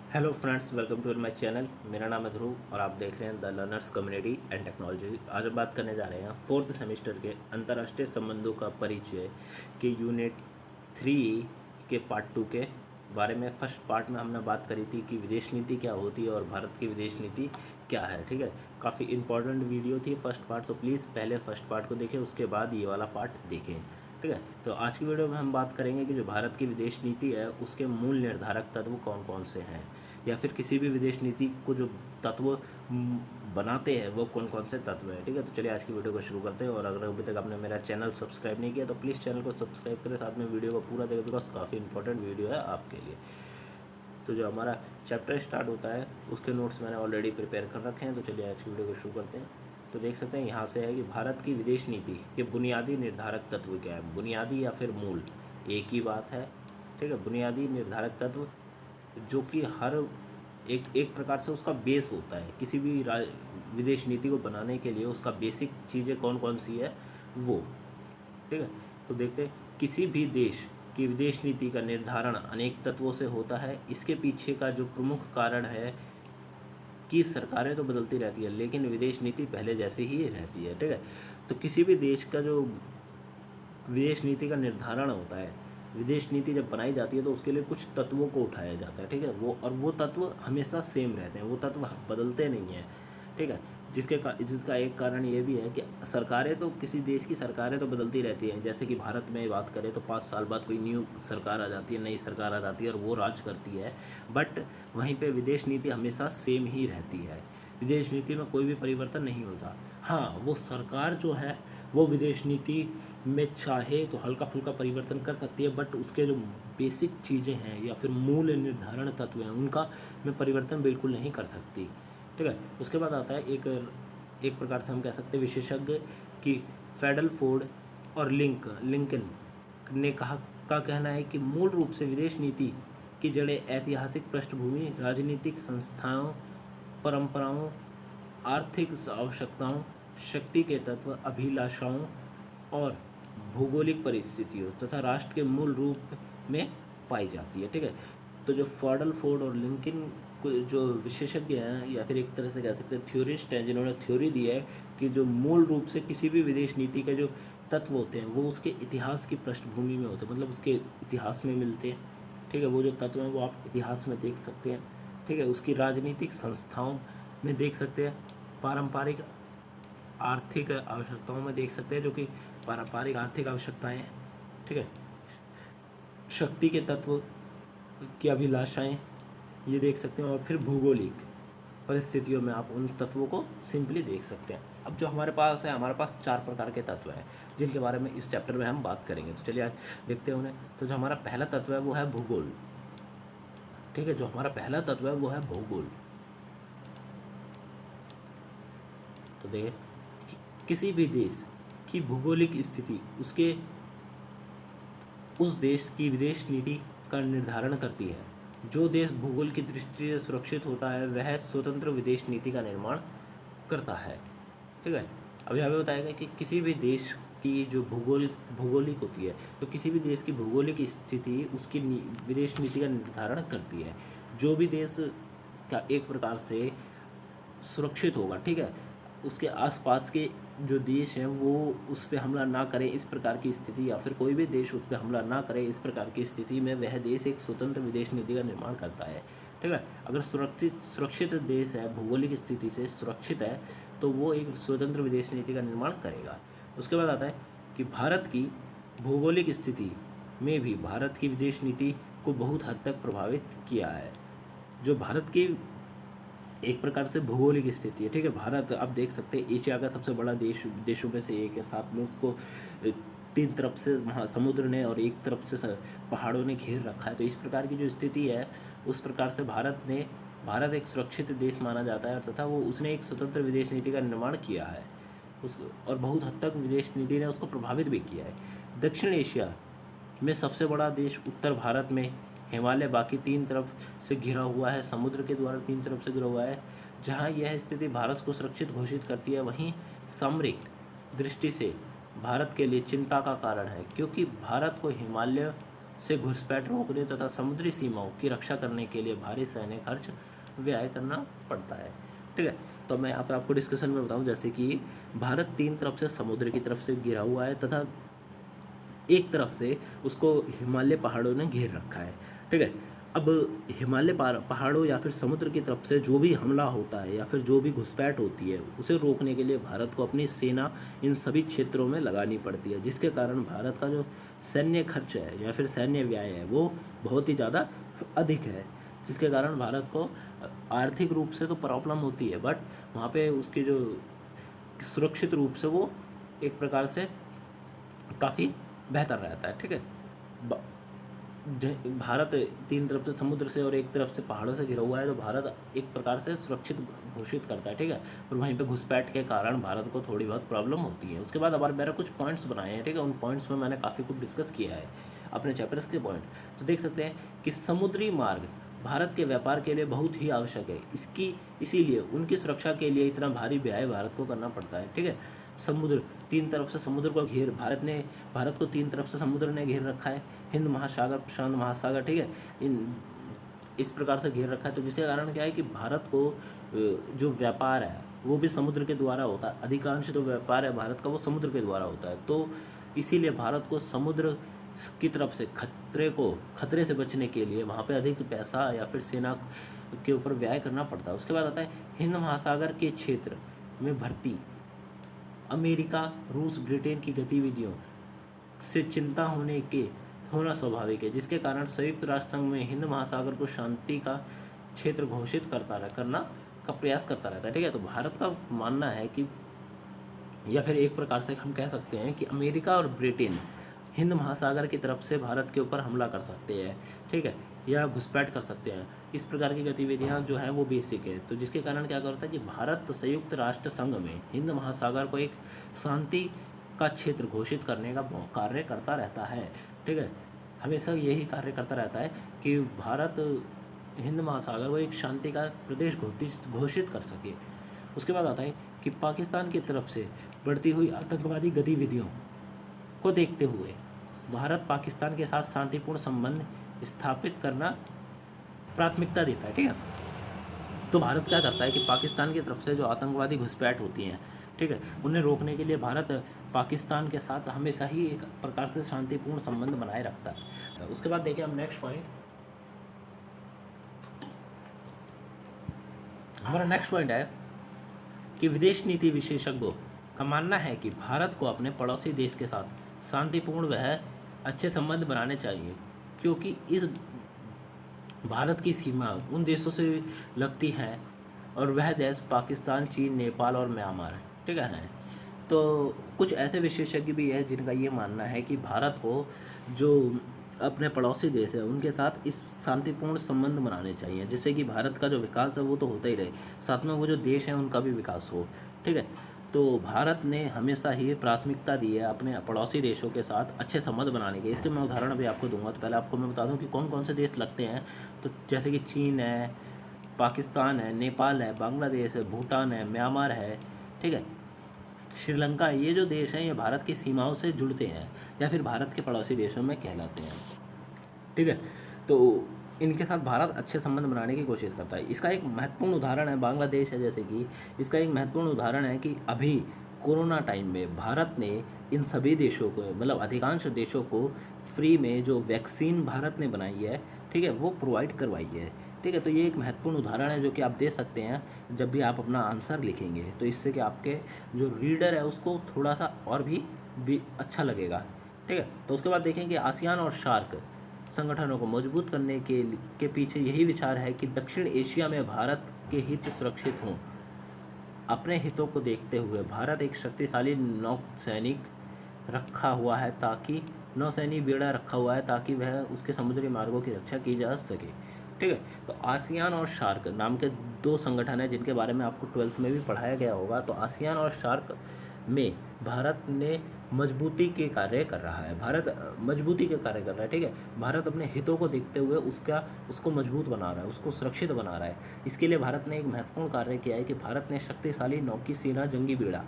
Hello friends, welcome to my channel. मेरा नाम है ध्रुव और आप देख रहे हैं the learners community and technology. आज हम बात करने जा रहे हैं फोर्थ सेमेस्टर के अंतर्राष्ट्रीय संबंधों का परिचय के यूनिट 3 के पार्ट 2 के बारे में। फर्स्ट पार्ट में हमने बात करी थी कि विदेश नीति क्या होती है और भारत की विदेश नीति क्या है। ठीक है, काफ़ी इंपॉर्टेंट वीडियो थी फर्स्ट पार्ट, तो प्लीज़ पहले फर्स्ट पार्ट को देखें, उसके बाद ये वाला पार्ट देखें। ठीक है, तो आज की वीडियो में हम बात करेंगे कि जो भारत की विदेश नीति है उसके मूल निर्धारक तत्व कौन कौन से हैं, या फिर किसी भी विदेश नीति को जो तत्व बनाते हैं वो कौन कौन से तत्व हैं। ठीक है, तो चलिए आज की वीडियो को शुरू करते हैं। और अगर अभी तक आपने मेरा चैनल सब्सक्राइब नहीं किया तो प्लीज़ चैनल को सब्सक्राइब करें, साथ में वीडियो को पूरा देखें, बिकॉज काफ़ी इंपॉर्टेंट वीडियो है आपके लिए। तो जो हमारा चैप्टर स्टार्ट होता है उसके नोट्स मैंने ऑलरेडी प्रिपेयर कर रखे हैं, तो चलिए आज की वीडियो को शुरू करते हैं। तो देख सकते हैं यहाँ से है कि भारत की विदेश नीति के बुनियादी निर्धारक तत्व क्या है। बुनियादी या फिर मूल एक ही बात है। ठीक है, बुनियादी निर्धारक तत्व जो कि हर एक प्रकार से उसका बेस होता है। किसी भी विदेश नीति को बनाने के लिए उसका बेसिक चीज़ें कौन कौन सी है वो। ठीक है, तो देखते हैं किसी भी देश की विदेश नीति का निर्धारण अनेक तत्वों से होता है। इसके पीछे का जो प्रमुख कारण है कि सरकारें तो बदलती रहती है लेकिन विदेश नीति पहले जैसी ही रहती है। ठीक है, तो किसी भी देश का जो विदेश नीति का निर्धारण होता है, विदेश नीति जब बनाई जाती है तो उसके लिए कुछ तत्वों को उठाया जाता है। ठीक है, वो तत्व हमेशा सेम रहते हैं, वो तत्व बदलते नहीं हैं। ठीक है, जिसका एक कारण ये भी है कि सरकारें तो किसी देश की सरकारें तो बदलती रहती हैं। जैसे कि भारत में बात करें तो 5 साल बाद कोई न्यू सरकार आ जाती है, नई सरकार आ जाती है और वो राज करती है। बट वहीं पे विदेश नीति हमेशा सेम ही रहती है, विदेश नीति में कोई भी परिवर्तन नहीं होता। हाँ, वो सरकार जो है वो विदेश नीति में चाहे तो हल्का फुल्का परिवर्तन कर सकती है, बट उसके जो बेसिक चीज़ें हैं या फिर मूल निर्धारण तत्व हैं उनका में परिवर्तन बिल्कुल नहीं कर सकती। ठीक है, उसके बाद आता है एक प्रकार से हम कह सकते हैं विशेषज्ञ कि फेडरल फोर्ड और लिंकन ने कहा का कहना है कि मूल रूप से विदेश नीति की जड़ें ऐतिहासिक पृष्ठभूमि, राजनीतिक संस्थाओं, परंपराओं, आर्थिक आवश्यकताओं, शक्ति के तत्व, अभिलाषाओं और भौगोलिक परिस्थितियों तथा राष्ट्र के मूल रूप में पाई जाती है। ठीक है, तो जो फेडरल फोर्ड और लिंकन जो विशेषज्ञ हैं या फिर एक तरह से कह सकते हैं थ्योरिस्ट हैं, जिन्होंने थ्योरी दी है कि जो मूल रूप से किसी भी विदेश नीति के जो तत्व होते हैं वो उसके इतिहास की पृष्ठभूमि में होते हैं, मतलब उसके इतिहास में मिलते हैं। ठीक है, वो जो तत्व हैं वो आप इतिहास में देख सकते हैं। ठीक है, उसकी राजनीतिक संस्थाओं में देख सकते हैं, पारंपरिक आर्थिक आवश्यकताओं में देख सकते हैं, जो कि पारंपरिक आर्थिक आवश्यकताएं हैं। ठीक है, शक्ति के तत्व की अभिलाषाएं ये देख सकते हैं, और फिर भौगोलिक परिस्थितियों में आप उन तत्वों को सिंपली देख सकते हैं। अब जो हमारे पास 4 प्रकार के तत्व हैं जिनके बारे में इस चैप्टर में हम बात करेंगे। तो चलिए आज देखते हैं उन्हें। तो जो हमारा पहला तत्व है वो है भूगोल। ठीक है, जो हमारा पहला तत्व है वो है भूगोल। तो देखिए, किसी भी देश की भौगोलिक स्थिति उस देश की विदेश नीति का निर्धारण करती है। जो देश भूगोल की दृष्टि से सुरक्षित होता है वह स्वतंत्र विदेश नीति का निर्माण करता है। ठीक है, अब यहाँ पे बताएगा कि किसी भी देश की जो भौगोलिक होती है, तो किसी भी देश की भौगोलिक स्थिति उसकी विदेश नीति का निर्धारण करती है। जो भी देश का एक प्रकार से सुरक्षित होगा, ठीक है, उसके आसपास के जो देश हैं वो उस पर हमला ना करें इस प्रकार की स्थिति, या फिर कोई भी देश उस पर हमला ना करे इस प्रकार की स्थिति में वह देश एक स्वतंत्र विदेश नीति का निर्माण करता है। ठीक है, अगर सुरक्षित देश है, भौगोलिक स्थिति से सुरक्षित है, तो वो एक स्वतंत्र विदेश नीति का निर्माण करेगा। उसके बाद आता है कि भारत की भौगोलिक स्थिति में भी भारत की विदेश नीति को बहुत हद तक प्रभावित किया है। जो भारत की एक प्रकार से भौगोलिक स्थिति है। ठीक है, भारत आप देख सकते हैं एशिया का सबसे बड़ा देशों में से एक है। साथ में उसको 3 तरफ से समुद्र ने और एक तरफ से पहाड़ों ने घेर रखा है। तो इस प्रकार की जो स्थिति है उस प्रकार से भारत एक सुरक्षित देश माना जाता है, तथा उसने एक स्वतंत्र विदेश नीति का निर्माण किया है और बहुत हद तक विदेश नीति ने उसको प्रभावित भी किया है। दक्षिण एशिया में सबसे बड़ा देश उत्तर भारत में हिमालय बाकी 3 तरफ से घिरा हुआ है, समुद्र के द्वारा 3 तरफ से घिरा हुआ है। जहाँ यह स्थिति भारत को सुरक्षित घोषित करती है, वहीं सामरिक दृष्टि से भारत के लिए चिंता का कारण है, क्योंकि भारत को हिमालय से घुसपैठ रोकने तथा समुद्री सीमाओं की रक्षा करने के लिए भारी सैन्य खर्च व्यय करना पड़ता है। ठीक है, तो मैं यहाँ पर आपको डिस्कशन में बताऊँ, जैसे कि भारत 3 तरफ से समुद्र की तरफ से घिरा हुआ है तथा एक तरफ से उसको हिमालय पहाड़ों ने घेर रखा है। ठीक है, अब हिमालय पहाड़ों या फिर समुद्र की तरफ से जो भी हमला होता है या फिर जो भी घुसपैठ होती है उसे रोकने के लिए भारत को अपनी सेना इन सभी क्षेत्रों में लगानी पड़ती है, जिसके कारण भारत का जो सैन्य खर्च है या फिर सैन्य व्यय है वो बहुत ही ज़्यादा अधिक है, जिसके कारण भारत को आर्थिक रूप से तो प्रॉब्लम होती है, बट वहाँ पे उसकी जो सुरक्षित रूप से वो एक प्रकार से काफ़ी बेहतर रहता है। ठीक है, भारत 3 तरफ से समुद्र से और एक तरफ से पहाड़ों से घिरा हुआ है, तो भारत एक प्रकार से सुरक्षित घोषित करता है। ठीक है, और वहीं पे घुसपैठ के कारण भारत को थोड़ी बहुत प्रॉब्लम होती है। उसके बाद हमारे मेरे कुछ पॉइंट्स बनाए हैं। ठीक है, उन पॉइंट्स में मैंने काफ़ी कुछ डिस्कस किया है अपने चैप्टर्स के पॉइंट। तो देख सकते हैं कि समुद्री मार्ग भारत के व्यापार के लिए बहुत ही आवश्यक है, इसीलिए उनकी सुरक्षा के लिए इतना भारी व्यय भारत को करना पड़ता है। ठीक है, समुद्र 3 तरफ से समुद्र को भारत को 3 तरफ से समुद्र ने घेर रखा है, हिंद महासागर, प्रशांत महासागर। ठीक है, इस प्रकार से घेर रखा है, तो जिसके कारण क्या है कि भारत को जो व्यापार है वो भी समुद्र के द्वारा होता है। अधिकांश जो व्यापार है भारत का वो समुद्र के द्वारा होता है, तो इसीलिए भारत को समुद्र की तरफ से खतरे से बचने के लिए वहाँ पे अधिक पैसा या फिर सेना के ऊपर व्यय करना पड़ता है। उसके बाद आता है हिंद महासागर के क्षेत्र में भर्ती अमेरिका, रूस, ब्रिटेन की गतिविधियों से चिंता होना स्वाभाविक है, जिसके कारण संयुक्त राष्ट्र संघ में हिंद महासागर को शांति का क्षेत्र घोषित करना का प्रयास करता रहता है। ठीक है, तो भारत का मानना है कि, या फिर एक प्रकार से हम कह सकते हैं कि अमेरिका और ब्रिटेन हिंद महासागर की तरफ से भारत के ऊपर हमला कर सकते हैं। ठीक है, या घुसपैठ कर सकते हैं। इस प्रकार की गतिविधियां जो हैं वो बेसिक है, तो जिसके कारण क्या करता है कि भारत संयुक्त राष्ट्र संघ में हिंद महासागर को एक शांति का क्षेत्र घोषित करने का कार्य करता रहता है। ठीक है, हमेशा यही कार्य करता रहता है कि भारत हिंद महासागर को एक शांति का प्रदेश घोषित कर सके। उसके बाद आता है कि पाकिस्तान की तरफ से बढ़ती हुई आतंकवादी गतिविधियों को देखते हुए भारत पाकिस्तान के साथ शांतिपूर्ण संबंध स्थापित करना प्राथमिकता देता है। ठीक है, तो भारत क्या करता है कि पाकिस्तान की तरफ से जो आतंकवादी घुसपैठ होती हैं, ठीक है, उन्हें रोकने के लिए भारत पाकिस्तान के साथ हमेशा ही एक प्रकार से शांतिपूर्ण संबंध बनाए रखता है। तो उसके बाद देखिए हम नेक्स्ट पॉइंट, हमारा नेक्स्ट पॉइंट है कि विदेश नीति विशेषज्ञों का मानना है कि भारत को अपने पड़ोसी देश के साथ शांतिपूर्ण व अच्छे संबंध बनाने चाहिए, क्योंकि इस भारत की सीमा उन देशों से लगती है और वह देश पाकिस्तान, चीन, नेपाल और म्यांमार, ठीक है। तो कुछ ऐसे विशेषज्ञ भी हैं जिनका ये मानना है कि भारत को जो अपने पड़ोसी देश है उनके साथ इस शांतिपूर्ण संबंध बनाने चाहिए, जिससे कि भारत का जो विकास है वो तो होता ही रहे, साथ में वो जो देश है उनका भी विकास हो। ठीक है, तो भारत ने हमेशा ही प्राथमिकता दी है अपने पड़ोसी देशों के साथ अच्छे संबंध बनाने के। इसके मैं उदाहरण भी आपको दूंगा। तो पहले आपको मैं बता दूं कि कौन कौन से देश लगते हैं। तो जैसे कि चीन है, पाकिस्तान है, नेपाल है, बांग्लादेश है, भूटान है, म्यांमार है, ठीक है, श्रीलंका है। ये जो देश हैं ये भारत की सीमाओं से जुड़ते हैं या फिर भारत के पड़ोसी देशों में कहलाते हैं। ठीक है, तो इनके साथ भारत अच्छे संबंध बनाने की कोशिश करता है। इसका एक महत्वपूर्ण उदाहरण है बांग्लादेश है, जैसे कि इसका एक महत्वपूर्ण उदाहरण है कि अभी कोरोना टाइम में भारत ने इन सभी देशों को, मतलब अधिकांश देशों को फ्री में जो वैक्सीन भारत ने बनाई है, ठीक है, वो प्रोवाइड करवाई है। ठीक है, तो ये एक महत्वपूर्ण उदाहरण है जो कि आप दे सकते हैं जब भी आप अपना आंसर लिखेंगे, तो इससे कि आपके जो रीडर है उसको थोड़ा सा और भी अच्छा लगेगा। ठीक है, तो उसके बाद देखें कि आसियान और शार्क संगठनों को मजबूत करने के पीछे यही विचार है कि दक्षिण एशिया में भारत के हित सुरक्षित हों। अपने हितों को देखते हुए भारत एक शक्तिशाली नौसैनिक बेड़ा रखा हुआ है ताकि वह उसके समुद्री मार्गों की रक्षा की जा सके। ठीक है, तो आसियान और शार्क नाम के दो संगठन हैं जिनके बारे में आपको 12th में भी पढ़ाया गया होगा। तो आसियान और शार्क में भारत ने मजबूती के कार्य कर रहा है। ठीक है, भारत अपने हितों को देखते हुए उसको मजबूत बना रहा है, उसको सुरक्षित बना रहा है। इसके लिए भारत ने एक महत्वपूर्ण कार्य किया है कि भारत ने शक्तिशाली नौसेना जंगी बेड़ा,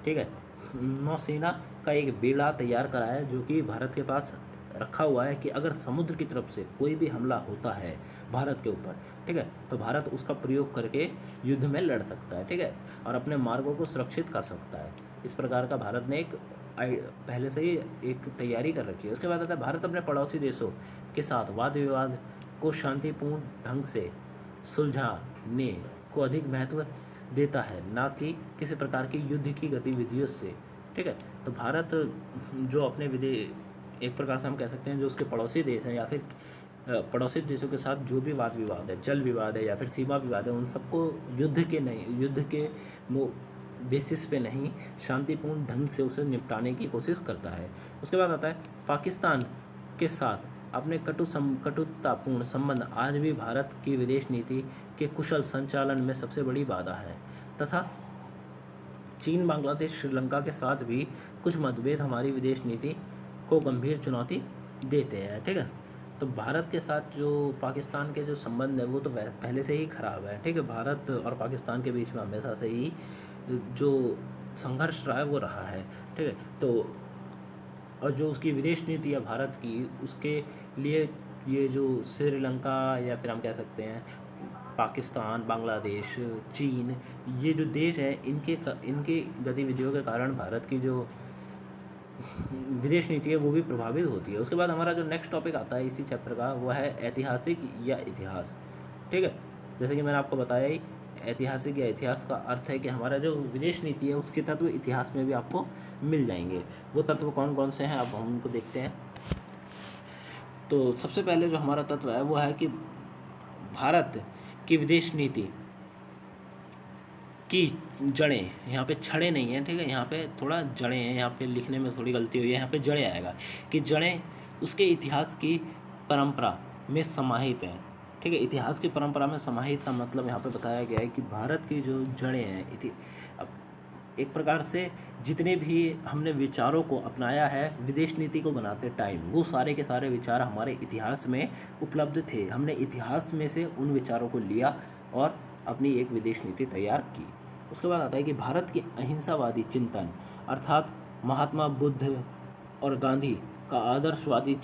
ठीक है, नौसेना का एक बेड़ा तैयार करा है जो कि भारत के पास रखा हुआ है कि अगर समुद्र की तरफ से कोई भी हमला होता है भारत के ऊपर, ठीक है, तो भारत उसका प्रयोग करके युद्ध में लड़ सकता है, ठीक है, और अपने मार्गों को सुरक्षित कर सकता है। इस प्रकार का भारत ने एक पहले से ही एक तैयारी कर रखी है। उसके बाद आता है भारत अपने पड़ोसी देशों के साथ वाद विवाद को शांतिपूर्ण ढंग से सुलझाने को अधिक महत्व देता है, ना कि किसी प्रकार की युद्ध की गतिविधियों से, ठीक है। तो भारत जो अपने एक प्रकार से हम कह सकते हैं जो उसके पड़ोसी देश हैं या फिर पड़ोसी देशों के साथ जो भी वाद विवाद है, जल विवाद है या फिर सीमा विवाद है, उन सबको युद्ध के बेसिस पे नहीं, शांतिपूर्ण ढंग से उसे निपटाने की कोशिश करता है। उसके बाद आता है पाकिस्तान के साथ अपने कटुतापूर्ण संबंध आज भी भारत की विदेश नीति के कुशल संचालन में सबसे बड़ी बाधा है, तथा चीन, बांग्लादेश, श्रीलंका के साथ भी कुछ मतभेद हमारी विदेश नीति को गंभीर चुनौती देते हैं, ठीक है। तो भारत के साथ जो पाकिस्तान के जो संबंध है वो तो पहले से ही खराब है, ठीक है। भारत और पाकिस्तान के बीच में हमेशा से ही जो संघर्ष रहा है वो रहा है, ठीक है। तो और जो उसकी विदेश नीति है भारत की, उसके लिए ये जो श्रीलंका या फिर हम कह सकते हैं पाकिस्तान, बांग्लादेश, चीन, ये जो देश हैं इनके गतिविधियों के कारण भारत की जो विदेश नीति है वो भी प्रभावित होती है। उसके बाद हमारा जो नेक्स्ट टॉपिक आता है इसी चैप्टर का वो है ऐतिहासिक या इतिहास, ठीक है। जैसे कि मैंने आपको बताया ही, ऐतिहासिक या इतिहास का अर्थ है कि हमारा जो विदेश नीति है उसके तत्व इतिहास में भी आपको मिल जाएंगे। वो तत्व कौन कौन से हैं अब हम उनको देखते हैं। तो सबसे पहले जो हमारा तत्व है वो है कि भारत की विदेश नीति की जड़ें, यहाँ पे छड़ें नहीं हैं, ठीक है, यहाँ पे थोड़ा जड़ें हैं, यहाँ पे लिखने में थोड़ी गलती हुई है, यहाँ पे जड़ें आएगा कि जड़ें उसके इतिहास की परंपरा में समाहित हैं, ठीक है। इतिहास की परंपरा में समाहित का मतलब यहाँ पे बताया गया है कि भारत की जो जड़ें हैं, अब एक प्रकार से जितने भी हमने विचारों को अपनाया है विदेश नीति को बनाते टाइम, वो सारे के सारे विचार हमारे इतिहास में उपलब्ध थे। हमने इतिहास में से उन विचारों को लिया और अपनी एक विदेश नीति तैयार की। उसके बाद आता है कि भारत की अहिंसावादी चिंतन अर्थात महात्मा बुद्ध और गांधी का आदर्शवादी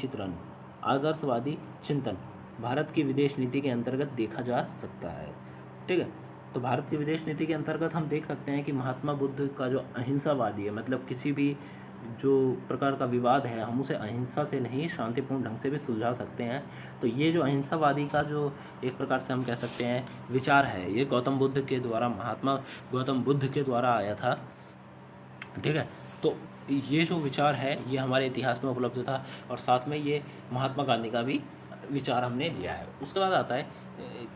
चिंतन भारत की विदेश नीति के अंतर्गत देखा जा सकता है, ठीक है। तो भारत की विदेश नीति के अंतर्गत हम देख सकते हैं कि महात्मा बुद्ध का जो अहिंसावादी है, मतलब किसी भी जो प्रकार का विवाद है हम उसे अहिंसा से नहीं शांतिपूर्ण ढंग से भी सुलझा सकते हैं। तो ये जो अहिंसावादी का जो एक प्रकार से हम कह सकते हैं विचार है, ये महात्मा गौतम बुद्ध के द्वारा आया था, ठीक है। तो ये जो विचार है ये हमारे इतिहास में उपलब्ध था और साथ में ये महात्मा गांधी का भी विचार हमने लिया है। उसके बाद आता है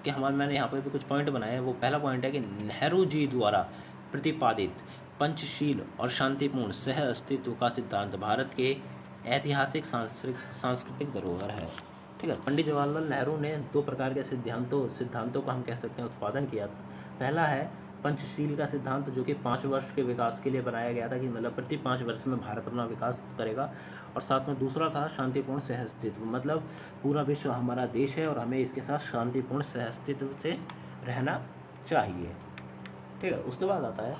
कि मैंने यहाँ पर भी कुछ पॉइंट बनाए हैं। वो पहला पॉइंट है कि नेहरू जी द्वारा प्रतिपादित पंचशील और शांतिपूर्ण सह अस्तित्व का सिद्धांत भारत के ऐतिहासिक सांस्कृतिक धरोहर है, ठीक है। पंडित जवाहरलाल नेहरू ने दो प्रकार के सिद्धांतों का हम कह सकते हैं उत्पादन किया था। पहला है पंचशील का सिद्धांत जो कि 5 वर्ष के विकास के लिए बनाया गया था, कि मतलब प्रति 5 वर्ष में भारत अपना विकास करेगा। और साथ में दूसरा था शांतिपूर्ण सहअस्तित्व, मतलब पूरा विश्व हमारा देश है और हमें इसके साथ शांतिपूर्ण सहअस्तित्व से रहना चाहिए, ठीक है। उसके बाद आता है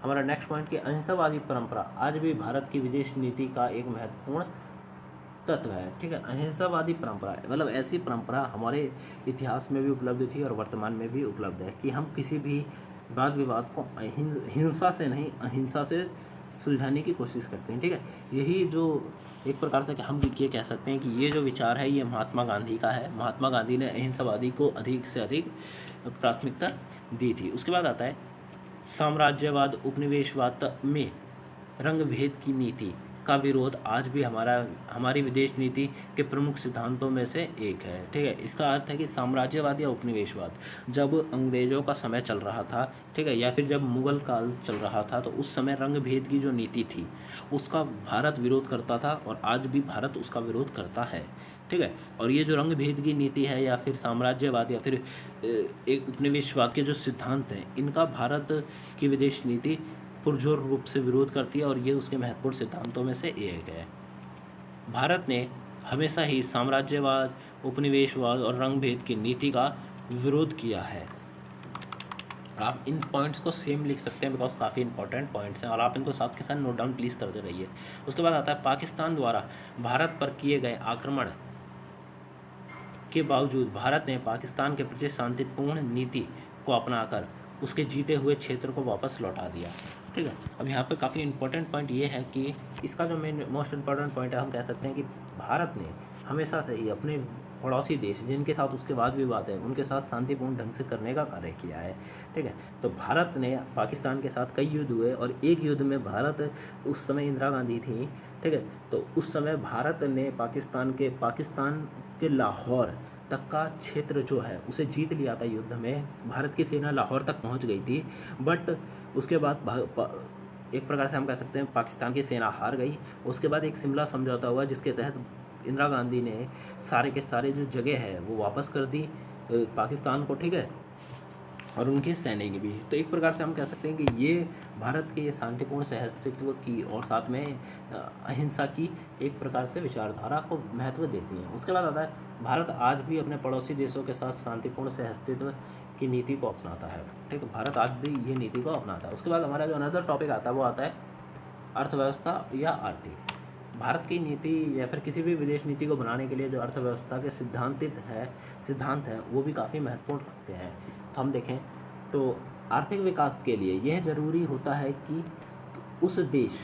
हमारा नेक्स्ट पॉइंट कि अहिंसावादी परंपरा आज भी भारत की विदेश नीति का एक महत्वपूर्ण तत्व है, ठीक है। अहिंसावादी परंपरा मतलब ऐसी परंपरा हमारे इतिहास में भी उपलब्ध थी और वर्तमान में भी उपलब्ध है कि हम किसी भी वाद विवाद को हिंसा से नहीं अहिंसा से सुलझाने की कोशिश करते हैं, ठीक है। यही जो एक प्रकार से हम ये कह सकते हैं कि ये जो विचार है ये महात्मा गांधी का है। महात्मा गांधी ने अहिंसावादी को अधिक से अधिक प्राथमिकता दी थी। उसके बाद आता है साम्राज्यवाद उपनिवेशवाद में रंगभेद की नीति का विरोध आज भी हमारी विदेश नीति के प्रमुख सिद्धांतों में से एक है, ठीक है। इसका अर्थ है कि साम्राज्यवाद या उपनिवेशवाद जब अंग्रेज़ों का समय चल रहा था, ठीक है, या फिर जब मुगल काल चल रहा था, तो उस समय रंगभेद की जो नीति थी उसका भारत विरोध करता था और आज भी भारत उसका विरोध करता है, ठीक है। और ये जो रंगभेद की नीति है या फिर साम्राज्यवाद या फिर एक उपनिवेशवाद के जो सिद्धांत हैं, इनका भारत की विदेश नीति पुरजोर रूप से विरोध करती है और ये उसके महत्वपूर्ण सिद्धांतों में से एक है। भारत ने हमेशा ही साम्राज्यवाद, उपनिवेशवाद और रंगभेद की नीति का विरोध किया है। आप इन पॉइंट्स को सेम लिख सकते हैं बिकॉज काफ़ी इंपॉर्टेंट पॉइंट्स हैं और आप इनको साथ के साथ नोट डाउन प्लीज़ करते रहिए। उसके बाद आता है पाकिस्तान द्वारा भारत पर किए गए आक्रमण के बावजूद भारत ने पाकिस्तान के प्रति शांतिपूर्ण नीति को अपनाकर उसके जीते हुए क्षेत्र को वापस लौटा दिया। ठीक है, अब यहाँ पे काफ़ी इंपॉर्टेंट पॉइंट ये है कि इसका जो मेन मोस्ट इम्पॉर्टेंट पॉइंट है, हम कह सकते हैं कि भारत ने हमेशा से ही अपने पड़ोसी देश जिनके साथ उसके वाद विवाद है उनके साथ शांतिपूर्ण ढंग से करने का कार्य किया है। ठीक है, तो भारत ने पाकिस्तान के साथ कई युद्ध हुए और एक युद्ध में भारत, उस समय इंदिरा गांधी थी, ठीक है, तो उस समय भारत ने पाकिस्तान के लाहौर तक का क्षेत्र जो है उसे जीत लिया था युद्ध में। भारत की सेना लाहौर तक पहुंच गई थी, बट उसके बाद एक प्रकार से हम कह सकते हैं पाकिस्तान की सेना हार गई। उसके बाद एक शिमला समझौता हुआ जिसके तहत इंदिरा गांधी ने सारे के सारे जो जगह है वो वापस कर दी पाकिस्तान को। ठीक है, और उनके सैनिक भी। तो एक प्रकार से हम कह सकते हैं कि ये भारत के शांतिपूर्ण सहअस्तित्व की और साथ में अहिंसा की एक प्रकार से विचारधारा को महत्व देती हैं। उसके बाद आता है भारत आज भी अपने पड़ोसी देशों के साथ शांतिपूर्ण सहअस्तित्व की नीति को अपनाता है। ठीक है, भारत आज भी ये नीति को अपनाता है। उसके बाद हमारा जो अनदर टॉपिक आता है वो आता है अर्थव्यवस्था या आर्थिक। भारत की नीति या फिर किसी भी विदेश नीति को बनाने के लिए जो अर्थव्यवस्था के सिद्धांत हैं वो भी काफ़ी महत्वपूर्ण रखते हैं। तो हम देखें तो आर्थिक विकास के लिए यह ज़रूरी होता है कि उस देश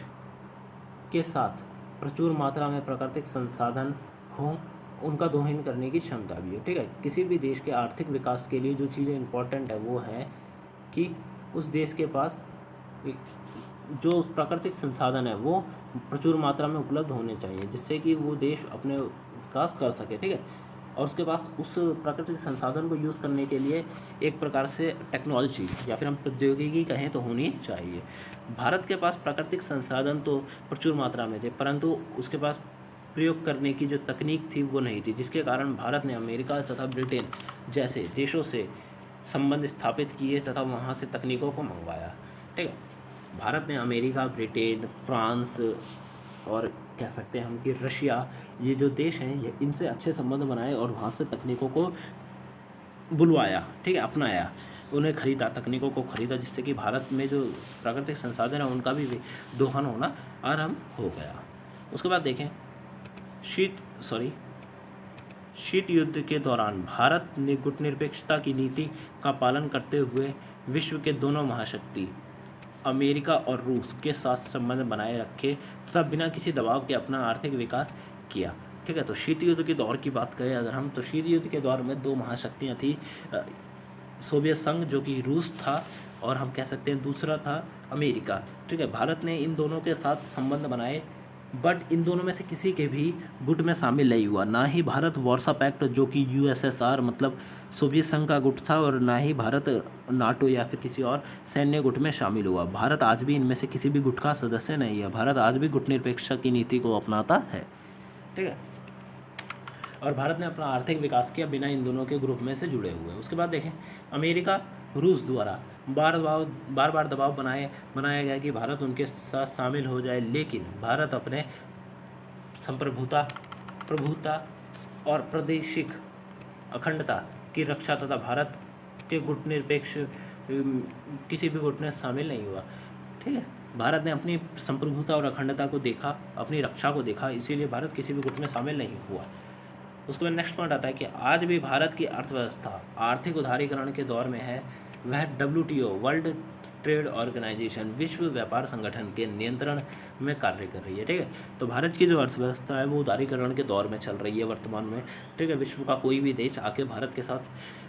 के साथ प्रचुर मात्रा में प्राकृतिक संसाधन हों, उनका दोहन करने की क्षमता भी है। ठीक है, किसी भी देश के आर्थिक विकास के लिए जो चीज़ें इंपॉर्टेंट है वो है कि उस देश के पास जो प्राकृतिक संसाधन है वो प्रचुर मात्रा में उपलब्ध होने चाहिए जिससे कि वो देश अपने विकास कर सके। ठीक है, और उसके पास उस प्राकृतिक संसाधन को यूज़ करने के लिए एक प्रकार से टेक्नोलॉजी या फिर हम प्रौद्योगिकी कहें तो होनी चाहिए। भारत के पास प्राकृतिक संसाधन तो प्रचुर मात्रा में थे, परंतु उसके पास प्रयोग करने की जो तकनीक थी वो नहीं थी, जिसके कारण भारत ने अमेरिका तथा ब्रिटेन जैसे देशों से संबंध स्थापित किए तथा वहाँ से तकनीकों को मंगवाया। ठीक है, भारत ने अमेरिका, ब्रिटेन, फ्रांस और कह सकते हैं हम कि रशिया, ये जो देश हैं ये इनसे अच्छे संबंध बनाए और वहाँ से तकनीकों को बुलवाया। ठीक है, अपनाया, उन्हें खरीदा, तकनीकों को खरीदा, जिससे कि भारत में जो प्राकृतिक संसाधन है उनका भी दोहन होना आरंभ हो गया। उसके बाद देखें शीत युद्ध के दौरान भारत ने गुटनिरपेक्षता की नीति का पालन करते हुए विश्व के दोनों महाशक्ति अमेरिका और रूस के साथ संबंध बनाए रखे तथा बिना किसी दबाव के अपना आर्थिक विकास किया। ठीक है, तो शीत युद्ध के दौर की बात करें अगर हम, तो शीत युद्ध के दौर में दो महाशक्तियाँ थी, सोवियत संघ जो कि रूस था और हम कह सकते हैं दूसरा था अमेरिका। ठीक है, भारत ने इन दोनों के साथ संबंध बनाए, बट इन दोनों में से किसी के भी गुट में शामिल नहीं हुआ। ना ही भारत वार्सा पैक्ट जो कि यूएसएसआर मतलब सोवियत संघ का गुट था, और ना ही भारत नाटो या फिर किसी और सैन्य गुट में शामिल हुआ। भारत आज भी इनमें से किसी भी गुट का सदस्य नहीं है। भारत आज भी गुटनिरपेक्षता की नीति को अपनाता है। ठीक है, और भारत ने अपना आर्थिक विकास किया बिना इन दोनों के ग्रुप में से जुड़े हुए। उसके बाद देखें अमेरिका रूस द्वारा बार बार दबाव बनाया गया कि भारत उनके साथ शामिल हो जाए, लेकिन भारत अपने प्रभुता और प्रादेशिक अखंडता की रक्षा तथा भारत के गुटनिरपेक्ष किसी भी गुट में शामिल नहीं हुआ। ठीक है, भारत ने अपनी संप्रभुता और अखंडता को देखा, अपनी रक्षा को देखा, इसीलिए भारत किसी भी गुट में शामिल नहीं हुआ। उसके बाद नेक्स्ट पॉइंट आता है कि आज भी भारत की अर्थव्यवस्था आर्थिक उदारीकरण के दौर में है। वह WTO वर्ल्ड ट्रेड ऑर्गेनाइजेशन विश्व व्यापार संगठन के नियंत्रण में कार्य कर रही है। ठीक है, तो भारत की जो अर्थव्यवस्था है वो उदारीकरण के दौर में चल रही है वर्तमान में। ठीक है, विश्व का कोई भी देश आके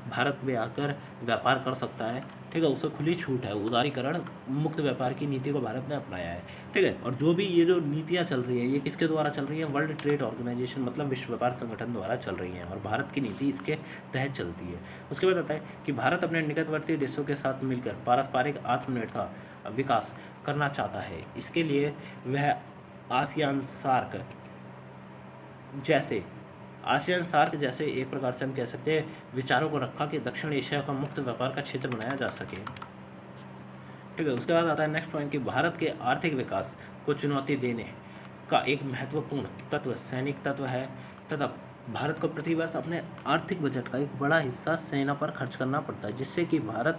भारत में आकर व्यापार कर सकता है। ठीक है, उसे खुली छूट है, उदारीकरण मुक्त व्यापार की नीति को भारत ने अपनाया है। ठीक है, और जो भी ये जो नीतियाँ चल रही है ये किसके द्वारा चल रही है? वर्ल्ड ट्रेड ऑर्गेनाइजेशन मतलब विश्व व्यापार संगठन द्वारा चल रही हैं और भारत की नीति इसके तहत चलती है। उसके बाद आता है कि भारत अपने निकटवर्ती देशों के साथ मिलकर पारस्परिक आत्मनिर्भरता विकास करना चाहता है। इसके लिए वह आसियान सार्क जैसे एक प्रकार से हम कह सकते हैं विचारों को रखा कि दक्षिण एशिया का मुक्त व्यापार का क्षेत्र बनाया जा सके। ठीक है, उसके बाद आता है नेक्स्ट पॉइंट कि भारत के आर्थिक विकास को चुनौती देने का एक महत्वपूर्ण तत्व सैनिक तत्व है तथा भारत को प्रतिवर्ष अपने आर्थिक बजट का एक बड़ा हिस्सा सेना पर खर्च करना पड़ता है, जिससे कि भारत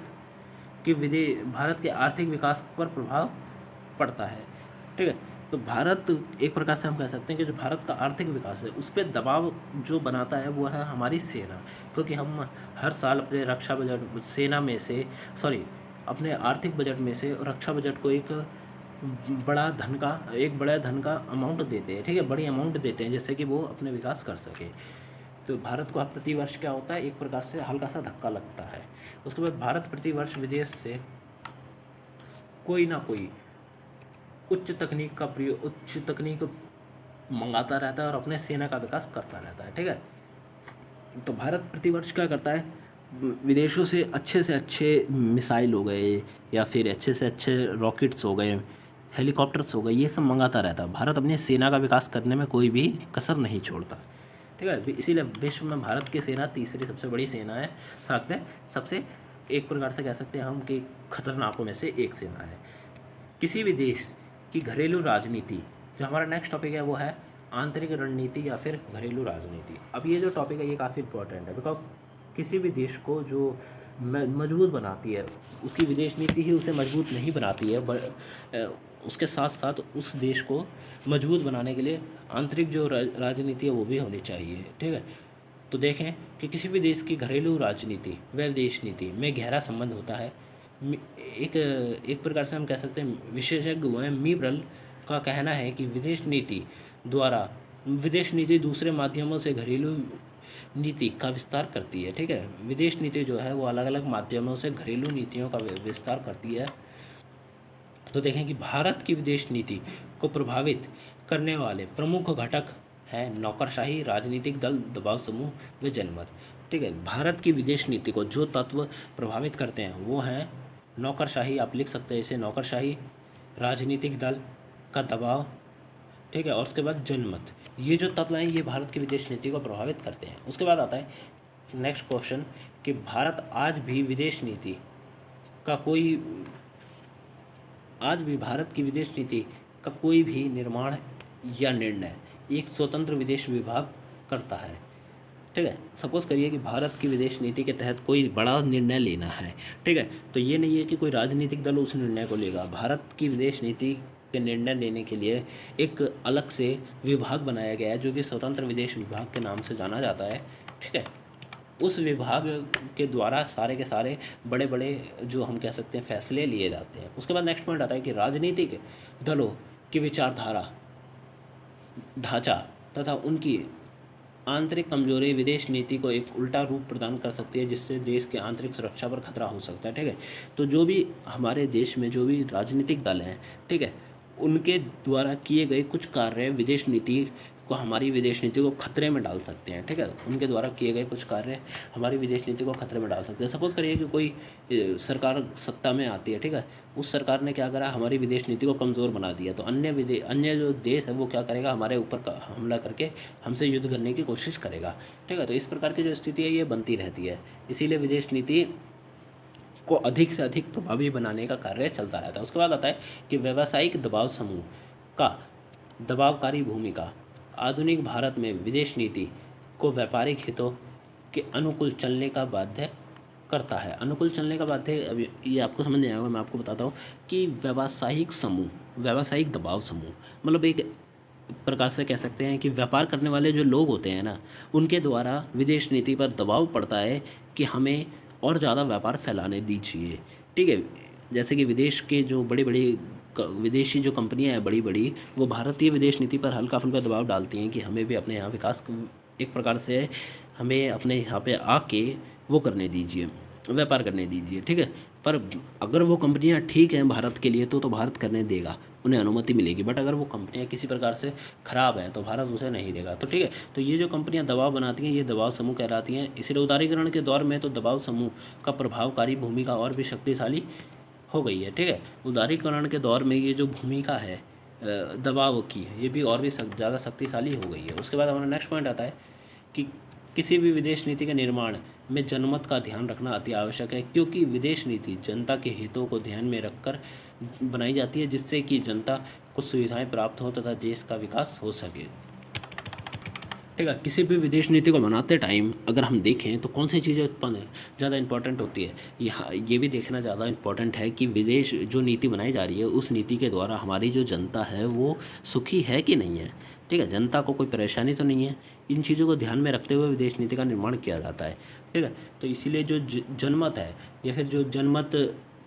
कि भारत के आर्थिक विकास पर प्रभाव पड़ता है। ठीक है, तो भारत एक प्रकार से हम कह सकते हैं कि जो भारत का आर्थिक विकास है उस पर दबाव जो बनाता है वो है हमारी सेना, क्योंकि हम हर साल अपने रक्षा बजट सेना में से अपने आर्थिक बजट में से रक्षा बजट को एक बड़ा धन का अमाउंट देते हैं। ठीक है, बड़ी अमाउंट देते हैं जिससे कि वो अपने विकास कर सके। तो भारत को प्रतिवर्ष क्या होता है, एक प्रकार से हल्का सा धक्का लगता है। उसके बाद भारत प्रतिवर्ष विदेश से कोई ना कोई उच्च तकनीक मंगाता रहता है और अपने सेना का विकास करता रहता है। ठीक है, तो भारत प्रतिवर्ष क्या करता है, विदेशों से अच्छे मिसाइल हो गए या फिर अच्छे से अच्छे रॉकेट्स हो गए, हेलीकॉप्टर्स हो गए, ये सब मंगाता रहता है। भारत अपनी सेना का विकास करने में कोई भी कसर नहीं छोड़ता। ठीक है, इसीलिए विश्व में भारत की सेना तीसरी सबसे बड़ी सेना है, साथ में सबसे एक प्रकार से कह सकते हैं हम कि खतरनाकों में से एक सेना है। किसी भी देश की घरेलू राजनीति, जो हमारा नेक्स्ट टॉपिक है वो है आंतरिक रणनीति या फिर घरेलू राजनीति। अब ये जो टॉपिक है ये काफ़ी इंपॉर्टेंट है, बिकॉज किसी भी देश को जो मजबूत बनाती है उसकी विदेश नीति ही उसे मजबूत नहीं बनाती है, उसके साथ साथ उस देश को मजबूत बनाने के लिए आंतरिक जो राजनीति है वो भी होनी चाहिए। ठीक है, तो देखें कि किसी भी देश की घरेलू राजनीति व विदेश नीति में गहरा संबंध होता है। एक प्रकार से हम कह सकते हैं, विशेषज्ञ व मीब्रल का कहना है कि विदेश नीति दूसरे माध्यमों से घरेलू नीति का विस्तार करती है। ठीक है, विदेश नीति जो है वो अलग अलग माध्यमों से घरेलू नीतियों का विस्तार करती है। तो देखें कि भारत की विदेश नीति को प्रभावित करने वाले प्रमुख घटक हैं नौकरशाही, राजनीतिक दल, दबाव समूह व जनमत। ठीक है, भारत की विदेश नीति को जो तत्व प्रभावित करते हैं वो हैं नौकरशाही, आप लिख सकते हैं इसे नौकरशाही, राजनीतिक दल का दबाव, ठीक है, और उसके बाद जनमत। ये जो तत्व हैं ये भारत की विदेश नीति को प्रभावित करते हैं। उसके बाद आता है नेक्स्ट क्वेश्चन कि भारत की विदेश नीति का कोई भी निर्माण या निर्णय एक स्वतंत्र विदेश विभाग करता है। ठीक है, सपोज करिए कि भारत की विदेश नीति के तहत कोई बड़ा निर्णय लेना है। ठीक है, तो ये नहीं है कि कोई राजनीतिक दल उस निर्णय को लेगा। भारत की विदेश नीति के निर्णय लेने के लिए एक अलग से विभाग बनाया गया है जो कि स्वतंत्र विदेश विभाग के नाम से जाना जाता है। ठीक है, उस विभाग के द्वारा सारे के सारे बड़े बड़े जो हम कह सकते हैं फैसले लिए जाते हैं। उसके बाद नेक्स्ट पॉइंट आता है कि राजनीतिक दलों की विचारधारा, ढांचा तथा उनकी आंतरिक कमजोरी विदेश नीति को एक उल्टा रूप प्रदान कर सकती है जिससे देश के आंतरिक सुरक्षा पर खतरा हो सकता है। ठीक है, तो जो भी हमारे देश में जो भी राजनीतिक दल हैं, ठीक है, उनके द्वारा किए गए कुछ कार्य विदेश नीति को हमारी विदेश नीति को खतरे में डाल सकते हैं। ठीक है, उनके द्वारा किए गए कुछ कार्य हमारी विदेश नीति को खतरे में डाल सकते हैं। सपोज़ करिए कि कोई सरकार सत्ता में आती है। ठीक है, उस सरकार ने क्या करा, हमारी विदेश नीति को कमज़ोर बना दिया, तो अन्य जो देश है वो क्या करेगा, हमारे ऊपर हमला करके हमसे युद्ध करने की कोशिश करेगा। ठीक है, तो इस प्रकार की जो स्थिति है ये बनती रहती है। इसीलिए विदेश नीति को अधिक से अधिक प्रभावी बनाने का कार्य चलता रहता है। उसके बाद आता है कि व्यावसायिक दबाव समूह का दबावकारी भूमिका आधुनिक भारत में विदेश नीति को व्यापारिक हितों के अनुकूल चलने का बाध्य करता है। अनुकूल चलने का बाध्य, अभी ये आपको समझ नहीं आएगा, मैं आपको बताता हूँ कि व्यावसायिक दबाव समूह मतलब एक प्रकार से कह सकते हैं कि व्यापार करने वाले जो लोग होते हैं ना, उनके द्वारा विदेश नीति पर दबाव पड़ता है कि हमें और ज़्यादा व्यापार फैलाने दीजिए। ठीक है, जैसे कि विदेश के जो विदेशी जो कंपनियां हैं बड़ी वो भारतीय विदेश नीति पर हल्का फुल्का दबाव डालती हैं कि हमें भी अपने यहाँ विकास, एक प्रकार से हमें अपने यहाँ पे आके वो करने दीजिए, व्यापार करने दीजिए। ठीक है, पर अगर वो कंपनियां ठीक हैं भारत के लिए तो भारत करने देगा, उन्हें अनुमति मिलेगी। बट अगर वो कंपनियां किसी प्रकार से ख़राब हैं तो भारत उसे नहीं देगा। तो ठीक है, तो ये जो कंपनियां दबाव बनाती हैं ये दबाव समूह कहलाती हैं। इसलिए उदारीकरण के दौर में तो दबाव समूह का प्रभावकारी भूमिका और भी शक्तिशाली हो गई है। ठीक है, उदारीकरण के दौर में ये जो भूमिका है दबाव की, ये भी और भी ज़्यादा शक्तिशाली हो गई है। उसके बाद हमारा नेक्स्ट पॉइंट आता है कि किसी भी विदेश नीति के निर्माण में जनमत का ध्यान रखना अति आवश्यक है, क्योंकि विदेश नीति जनता के हितों को ध्यान में रखकर बनाई जाती है जिससे कि जनता को सुविधाएं प्राप्त हो तथा देश का विकास हो सके। ठीक है। किसी भी विदेश नीति को बनाते टाइम अगर हम देखें तो कौन सी चीज़ें उत्पन्न ज़्यादा इंपॉर्टेंट होती है, यहाँ ये भी देखना ज़्यादा इंपॉर्टेंट है कि विदेश जो नीति बनाई जा रही है उस नीति के द्वारा हमारी जो जनता है वो सुखी है कि नहीं है। ठीक है, जनता को कोई परेशानी तो नहीं है। इन चीज़ों को ध्यान में रखते हुए विदेश नीति का निर्माण किया जाता है। ठीक है, तो इसीलिए जो जनमत है या फिर जो जनमत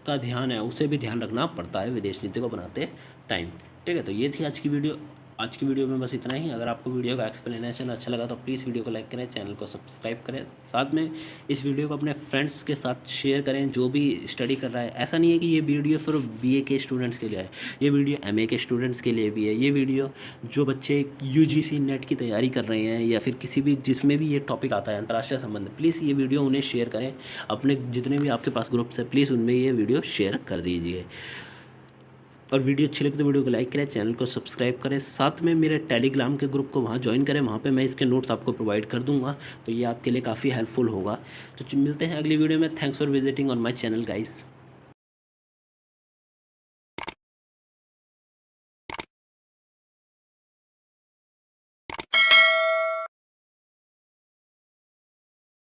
का ध्यान है उसे भी ध्यान रखना पड़ता है विदेश नीति को बनाते टाइम। ठीक है, तो ये थी आज की वीडियो। आज की वीडियो में बस इतना ही। अगर आपको वीडियो का एक्सप्लेनेशन अच्छा लगा तो प्लीज़ वीडियो को लाइक करें, चैनल को सब्सक्राइब करें, साथ में इस वीडियो को अपने फ्रेंड्स के साथ शेयर करें जो भी स्टडी कर रहा है। ऐसा नहीं है कि ये वीडियो सिर्फ बीए के स्टूडेंट्स के लिए है, ये वीडियो एमए के स्टूडेंट्स के लिए भी है। ये वीडियो जो बच्चे यूजीसी नेट की तैयारी कर रहे हैं या फिर किसी भी जिसमें भी ये टॉपिक आता है अंतर्राष्ट्रीय संबंध, प्लीज़ ये वीडियो उन्हें शेयर करें। अपने जितने भी आपके पास ग्रुप्स हैं प्लीज़ उनमें ये वीडियो शेयर कर दीजिए। और वीडियो अच्छी लगी तो वीडियो को लाइक करें, चैनल को सब्सक्राइब करें, साथ में मेरे टेलीग्राम के ग्रुप को वहाँ ज्वाइन करें। वहाँ पे मैं इसके नोट्स आपको प्रोवाइड कर दूँगा, तो ये आपके लिए काफ़ी हेल्पफुल होगा। तो मिलते हैं अगली वीडियो में। Thanks for visiting on my channel guys.